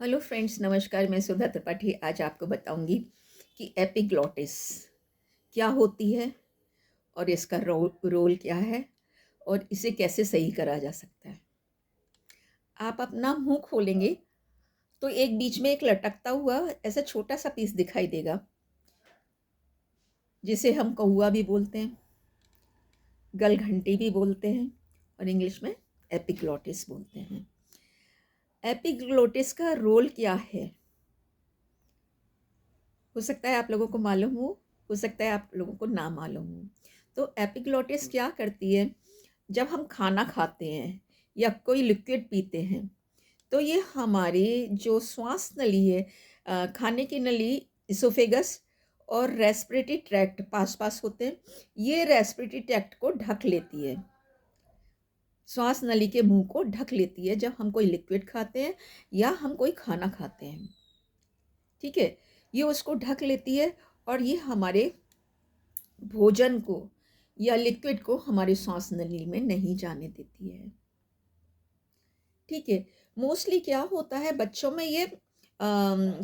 Hello friends, नमस्कार। मैं सुधा त्रिपाठी आज आपको बताऊंगी कि एपिग्लॉटिस क्या होती है और इसका रोल क्या है और इसे कैसे सही करा जा सकता है। आप अपना मुंह खोलेंगे तो एक बीच में एक लटकता हुआ ऐसा छोटा सा पीस दिखाई देगा, जिसे हम कौवा भी बोलते हैं, गलघंटी भी बोलते हैं और इंग्लिश में एपिग्लॉटिस बोलते हैं। एपिग्लॉटिस का रोल क्या है? हो सकता है आप लोगों को मालूम हो सकता है आप लोगों को ना मालूम हो। तो एपिग्लॉटिस क्या करती है? जब हम खाना खाते हैं या कोई लिक्विड पीते हैं, तो ये हमारी जो श्वास नली है, खाने की नली, इसोफेगस और रेस्पिरेटरी ट्रैक्ट पास पास होते हैं। ये रेस्पिरेटरी ट्रैक्ट को ढक लेती है, श्वास नली के मुंह को ढक लेती है जब हम कोई लिक्विड खाते हैं या हम कोई खाना खाते हैं। ठीक है, ये उसको ढक लेती है और ये हमारे भोजन को या लिक्विड को हमारी सांस नली में नहीं जाने देती है। ठीक है, मोस्टली क्या होता है, बच्चों में ये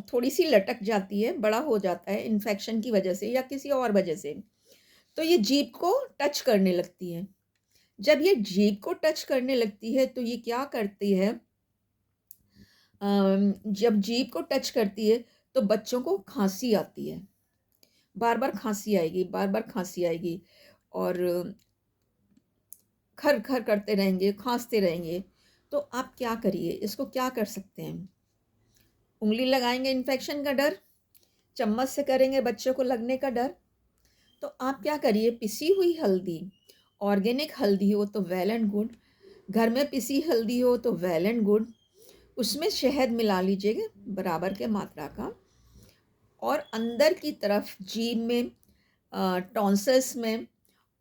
थोड़ी सी लटक जाती है, बड़ा हो जाता है इन्फेक्शन की वजह से या किसी और वजह से, तो ये जीभ को टच करने लगती है। जब ये जीभ को टच करने लगती है तो ये क्या करती है, जब जीभ को टच करती है तो बच्चों को खांसी आती है, बार बार खांसी आएगी, बार बार खांसी आएगी और खर खर करते रहेंगे, खांसते रहेंगे। तो आप क्या करिए, इसको क्या कर सकते हैं? उंगली लगाएंगे, इन्फेक्शन का डर, चम्मच से करेंगे, बच्चों को लगने का डर। तो आप क्या करिए, पिसी हुई हल्दी, ऑर्गेनिक हल्दी हो तो वेल एंड गुड, घर में पिसी हल्दी हो तो वेल एंड गुड, उसमें शहद मिला लीजिएगा बराबर के मात्रा का, और अंदर की तरफ जीभ में, टॉन्सिल्स में,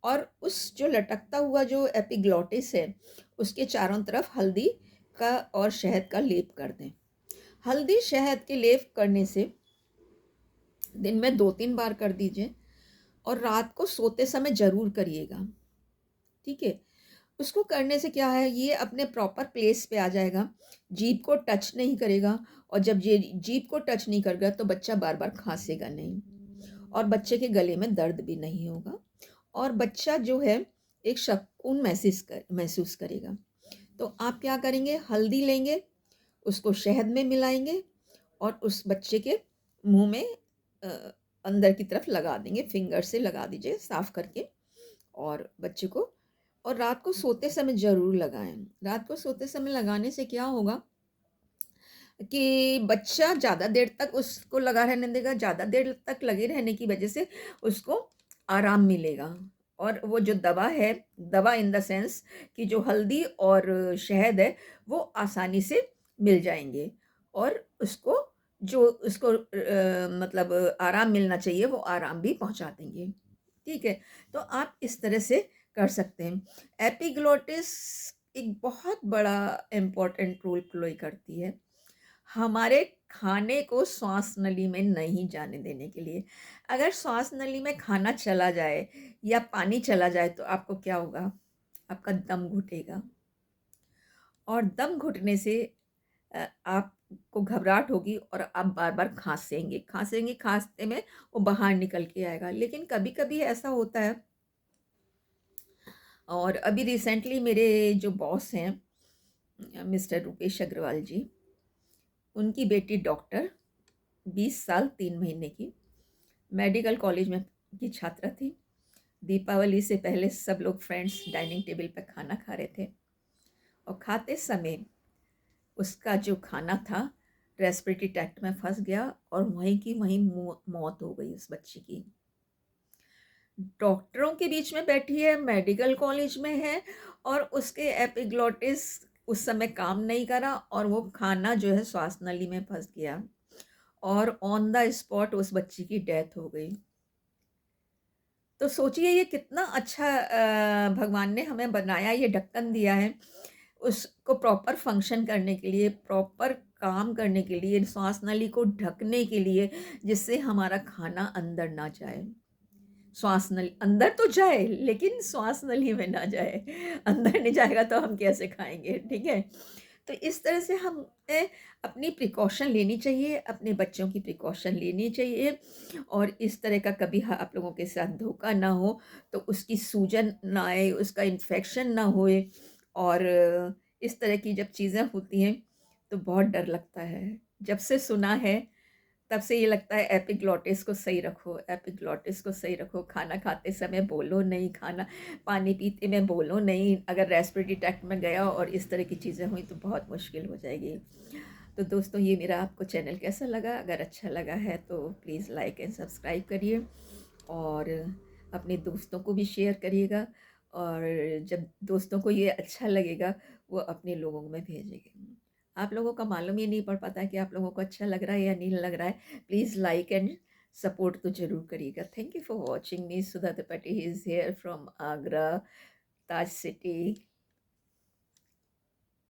और उस जो लटकता हुआ जो एपिग्लॉटिस है उसके चारों तरफ हल्दी का और शहद का लेप कर दें। हल्दी शहद के लेप करने से दिन में 2-3 बार कर दीजिए और रात को सोते समय ज़रूर करिएगा। ठीक है, उसको करने से क्या है, ये अपने प्रॉपर प्लेस पे आ जाएगा, जीभ को टच नहीं करेगा, और जब ये जीभ को टच नहीं करेगा तो बच्चा बार बार खांसेगा नहीं और बच्चे के गले में दर्द भी नहीं होगा और बच्चा जो है एक सुकून महसूस करेगा। तो आप क्या करेंगे, हल्दी लेंगे, उसको शहद में मिलाएंगे और उस बच्चे के मुंह में अ, अंदर की तरफ लगा देंगे, फिंगर से लगा दीजिए साफ करके, और बच्चे को, और रात को सोते समय ज़रूर लगाएं। रात को सोते समय लगाने से क्या होगा कि बच्चा ज़्यादा देर तक उसको लगा रहने देगा, ज़्यादा देर तक लगे रहने की वजह से उसको आराम मिलेगा और वो जो दवा है, दवा इन द सेंस कि जो हल्दी और शहद है, वो आसानी से मिल जाएँगे और उसको मतलब आराम मिलना चाहिए, वो आराम भी पहुँचा देंगे। ठीक है, तो आप इस तरह से कर सकते हैं। एपिग्लोटिस एक बहुत बड़ा इम्पोर्टेंट रोल प्ले करती है हमारे खाने को श्वास नली में नहीं जाने देने के लिए। अगर श्वास नली में खाना चला जाए या पानी चला जाए तो आपको क्या होगा? आपका दम घुटेगा और दम घुटने से आपको घबराहट होगी और आप बार-बार खाँसेंगे, खाँसेंगे, खाँसते में वो बाहर निकल के आएगा। लेकिन कभी-कभी ऐसा होता है, और अभी रिसेंटली मेरे जो बॉस हैं, मिस्टर रूपेश अग्रवाल जी, उनकी बेटी डॉक्टर, 20 साल 3 महीने की, मेडिकल कॉलेज में की छात्रा थी। दीपावली से पहले सब लोग फ्रेंड्स डाइनिंग टेबल पर खाना खा रहे थे और खाते समय उसका जो खाना था रेस्पिरेटरी ट्रैक्ट में फंस गया और वहीं की वहीं मौत हो गई उस बच्ची की। डॉक्टरों के बीच में बैठी है, मेडिकल कॉलेज में है, और उसके एपिग्लॉटिस उस समय काम नहीं करा और वो खाना जो है श्वास नली में फंस गया और ऑन द स्पॉट उस बच्ची की डेथ हो गई। तो सोचिए ये कितना अच्छा भगवान ने हमें बनाया, ये ढक्कन दिया है उसको प्रॉपर फंक्शन करने के लिए, प्रॉपर काम करने के लिए, श्वास नली को ढकने के लिए, जिससे हमारा खाना अंदर ना जाए। श्वास नली अंदर तो जाए लेकिन श्वास नली में ना जाए। अंदर नहीं जाएगा तो हम कैसे खाएँगे, ठीक है? तो इस तरह से हमें अपनी प्रिकॉशन लेनी चाहिए, अपने बच्चों की प्रिकॉशन लेनी चाहिए और इस तरह का कभी आप लोगों के साथ धोखा ना हो, तो उसकी सूजन ना आए, उसका इन्फेक्शन ना होए और इस तरह की जब चीज़ें होती हैं, तो बहुत डर लगता है। जब से सुना है तब से ये लगता है एपिग्लॉटिस को सही रखो, एपिग्लॉटिस को सही रखो, खाना खाते समय बोलो नहीं, खाना पानी पीते में बोलो नहीं, अगर रेस्पिरेटरी ट्रैक्ट में गया और इस तरह की चीज़ें हुई तो बहुत मुश्किल हो जाएगी। तो दोस्तों ये मेरा आपको चैनल कैसा लगा? अगर अच्छा लगा है तो प्लीज़ लाइक एंड सब्सक्राइब करिए और अपने दोस्तों को भी शेयर करिएगा और जब दोस्तों को ये अच्छा लगेगा, वो अपने लोगों में भेजेंगे। आप लोगों का मालूम ही नहीं पड़ पाता है कि आप लोगों को अच्छा लग रहा है या नहीं लग रहा है। प्लीज़ लाइक एंड सपोर्ट तो ज़रूर करिएगा। Thank you for watching me. Sudha Tripathi is here from Agra, Taj city.